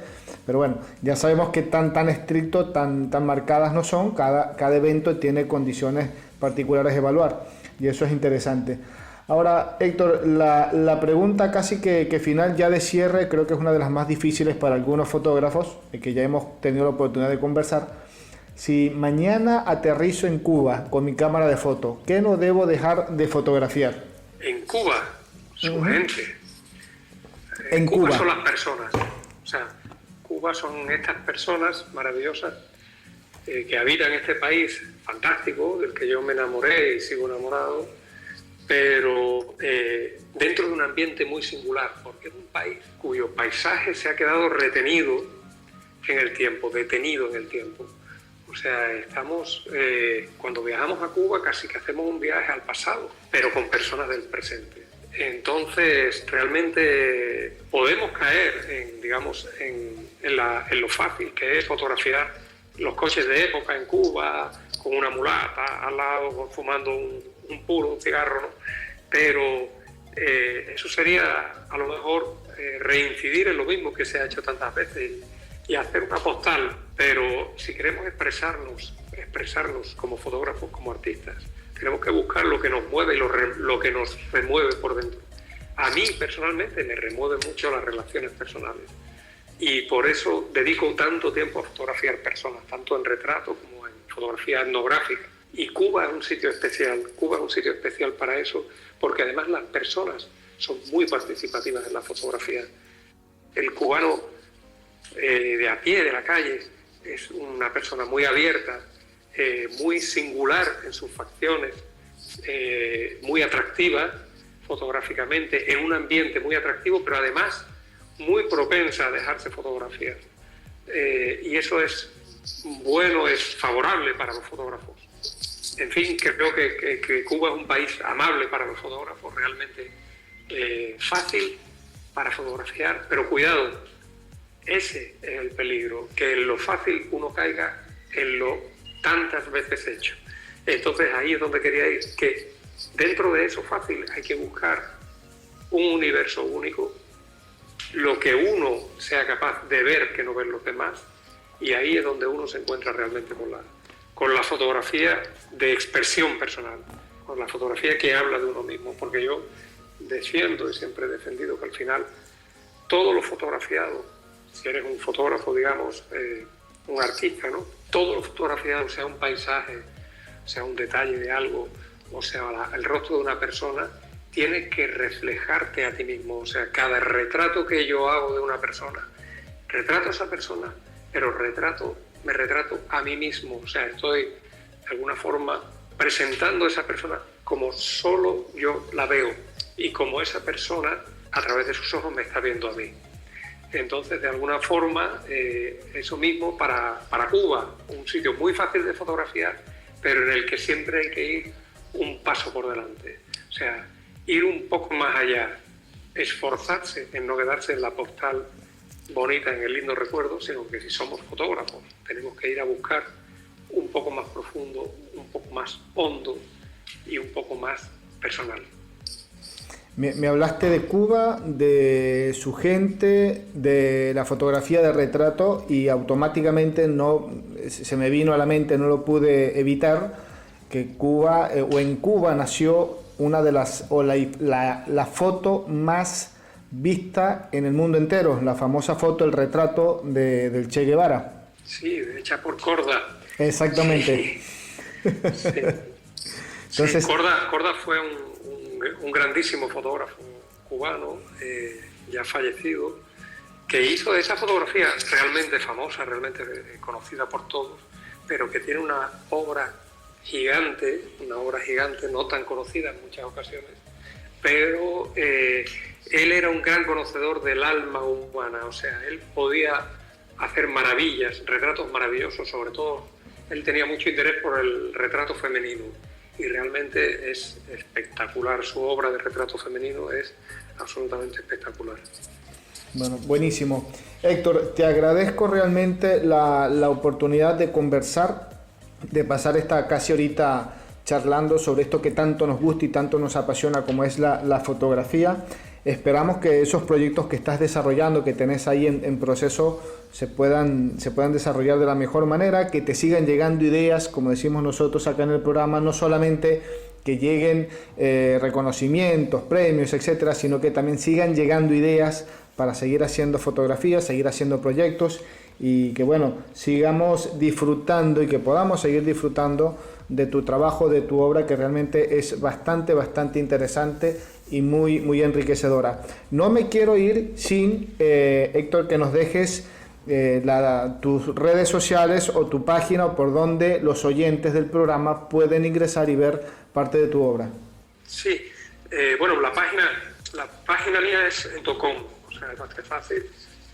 pero bueno, ya sabemos que tan estricto, tan marcadas no son. Cada evento tiene condiciones particulares de evaluar, y eso es interesante. Ahora, Héctor, la pregunta casi que final, ya de cierre, creo que es una de las más difíciles para algunos fotógrafos, que ya hemos tenido la oportunidad de conversar. Si mañana aterrizo en Cuba con mi cámara de foto, ¿qué no debo dejar de fotografiar? En Cuba, su gente. En Cuba son las personas. O sea, Cuba son estas personas maravillosas que habitan este país fantástico, del que yo me enamoré y sigo enamorado, pero dentro de un ambiente muy singular, porque es un país cuyo paisaje se ha quedado retenido en el tiempo, detenido en el tiempo. O sea, estamos, cuando viajamos a Cuba casi que hacemos un viaje al pasado, pero con personas del presente. Entonces, realmente podemos caer en lo fácil que es fotografiar los coches de época en Cuba, con una mulata al lado, fumando un puro, un cigarro, ¿no? Pero eso sería, a lo mejor, reincidir en lo mismo que se ha hecho tantas veces y hacer una postal. Pero si queremos expresarnos como fotógrafos, como artistas, tenemos que buscar lo que nos mueve y lo que nos remueve por dentro. A mí, personalmente, me remueven mucho las relaciones personales. Y por eso dedico tanto tiempo a fotografiar personas, tanto en retrato como en fotografía etnográfica. Y Cuba es un sitio especial. Cuba es un sitio especial para eso, porque además las personas son muy participativas en la fotografía. El cubano de a pie, de la calle, es una persona muy abierta, muy singular en sus facciones, muy atractiva fotográficamente, en un ambiente muy atractivo, pero además muy propensa a dejarse fotografiar. Y eso es bueno, es favorable para los fotógrafos. En fin, creo que Cuba es un país amable para los fotógrafos, realmente fácil para fotografiar, pero cuidado, ese es el peligro, que en lo fácil uno caiga en lo tantas veces hecho. Entonces ahí es donde quería ir, que dentro de eso fácil hay que buscar un universo único, lo que uno sea capaz de ver que no ven los demás, y ahí es donde uno se encuentra realmente con la fotografía de expresión personal, con la fotografía que habla de uno mismo, porque yo defiendo y siempre he defendido que al final todo lo fotografiado, si eres un fotógrafo, digamos, un artista, ¿no? Todo lo fotografiado, sea un paisaje, sea un detalle de algo, o sea el rostro de una persona, tiene que reflejarte a ti mismo. O sea, cada retrato que yo hago de una persona, retrato a esa persona, pero me retrato a mí mismo. O sea, estoy de alguna forma presentando a esa persona como solo yo la veo y como esa persona a través de sus ojos me está viendo a mí. Entonces, de alguna forma, eso mismo para Cuba, un sitio muy fácil de fotografiar, pero en el que siempre hay que ir un paso por delante. O sea, ir un poco más allá, esforzarse en no quedarse en la postal bonita, en el lindo recuerdo, sino que si somos fotógrafos tenemos que ir a buscar un poco más profundo, un poco más hondo y un poco más personal. Me hablaste de Cuba, de su gente, de la fotografía de retrato y automáticamente se me vino a la mente, no lo pude evitar, que Cuba o en Cuba nació una de las o la foto más vista en el mundo entero, la famosa foto, el retrato del Che Guevara. Sí, hecha por Korda. Exactamente. Sí. Entonces, sí, Korda fue un grandísimo fotógrafo cubano, ya fallecido, que hizo esa fotografía realmente famosa, realmente conocida por todos, pero que tiene una obra gigante, no tan conocida en muchas ocasiones, pero él era un gran conocedor del alma humana, o sea, él podía hacer maravillas, retratos maravillosos, sobre todo él tenía mucho interés por el retrato femenino y realmente es espectacular, su obra de retrato femenino es absolutamente espectacular. Bueno, buenísimo. Héctor, te agradezco realmente la oportunidad de conversar, de pasar esta casi horita charlando sobre esto que tanto nos gusta y tanto nos apasiona como es la fotografía. Esperamos que esos proyectos que estás desarrollando, que tenés ahí en proceso, se puedan desarrollar de la mejor manera, que te sigan llegando ideas, como decimos nosotros acá en el programa, no solamente que lleguen reconocimientos, premios, etcétera, sino que también sigan llegando ideas para seguir haciendo fotografías, seguir haciendo proyectos y que bueno, sigamos disfrutando y que podamos seguir disfrutando de tu trabajo, de tu obra, que realmente es bastante interesante y muy enriquecedora. No me quiero ir sin, Héctor, que nos dejes tus redes sociales o tu página o por donde los oyentes del programa pueden ingresar y ver parte de tu obra. Sí, bueno, la página mía es .com, o sea, es bastante fácil,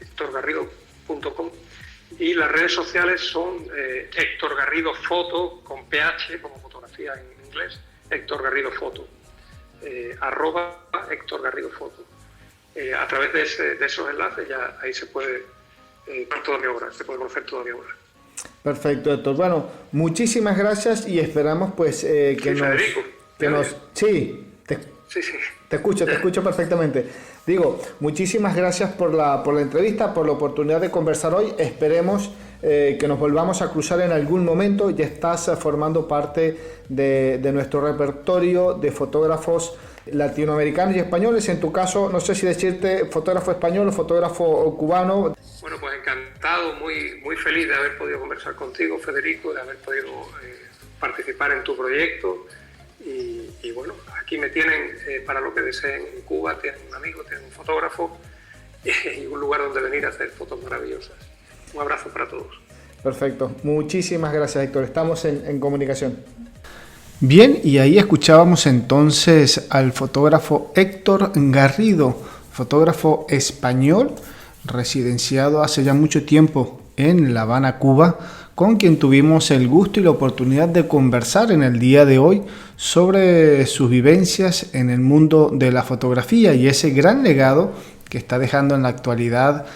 hectorgarrido.com, y las redes sociales son Héctor Garrido Foto, con PH como fotografía en inglés, Héctor Garrido Foto, @ Héctor Garrido Foto. A través de esos enlaces ya ahí se puede ver toda mi obra, se puede conocer toda mi obra. Perfecto, Héctor. Bueno, muchísimas gracias y esperamos pues Te escucho perfectamente. Digo, muchísimas gracias por la entrevista, por la oportunidad de conversar hoy. Esperemos que nos volvamos a cruzar en algún momento. Ya estás formando parte de nuestro repertorio de fotógrafos latinoamericanos y españoles. En tu caso, no sé si decirte fotógrafo español o fotógrafo cubano. Bueno, pues encantado, muy feliz de haber podido conversar contigo, Federico, de haber podido participar en tu proyecto. Y bueno, aquí me tienen para lo que deseen en Cuba, tienen un amigo, tienen un fotógrafo y un lugar donde venir a hacer fotos maravillosas. Un abrazo para todos. Perfecto, muchísimas gracias, Héctor, estamos en comunicación. Bien, y ahí escuchábamos entonces al fotógrafo Héctor Garrido, fotógrafo español, residenciado hace ya mucho tiempo en La Habana, Cuba, con quien tuvimos el gusto y la oportunidad de conversar en el día de hoy sobre sus vivencias en el mundo de la fotografía y ese gran legado que está dejando en la actualidad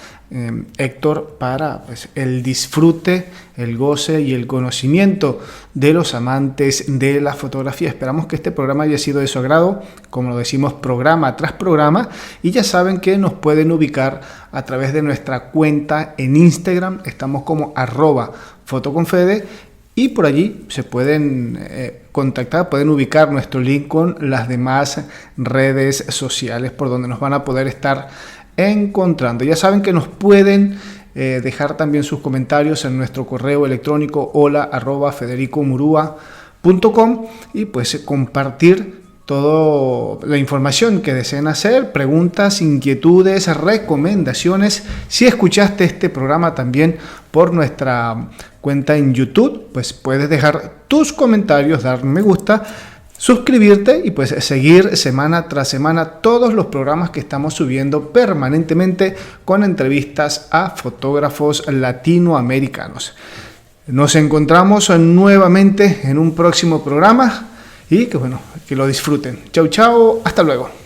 Héctor para el disfrute, el goce y el conocimiento de los amantes de la fotografía. Esperamos que este programa haya sido de su agrado, como lo decimos programa tras programa, y ya saben que nos pueden ubicar a través de nuestra cuenta en Instagram, estamos como @fotoconfede, y por allí se pueden contactar, pueden ubicar nuestro link con las demás redes sociales por donde nos van a poder estar encontrando. Ya saben que nos pueden dejar también sus comentarios en nuestro correo electrónico hola@federicomurua.com y pues compartir toda la información que deseen hacer, preguntas, inquietudes, recomendaciones. Si escuchaste este programa también por nuestra cuenta en YouTube, pues puedes dejar tus comentarios, dar me gusta, suscribirte y pues seguir semana tras semana todos los programas que estamos subiendo permanentemente con entrevistas a fotógrafos latinoamericanos. Nos encontramos nuevamente en un próximo programa y que Que lo disfruten. Chau, chau. Hasta luego.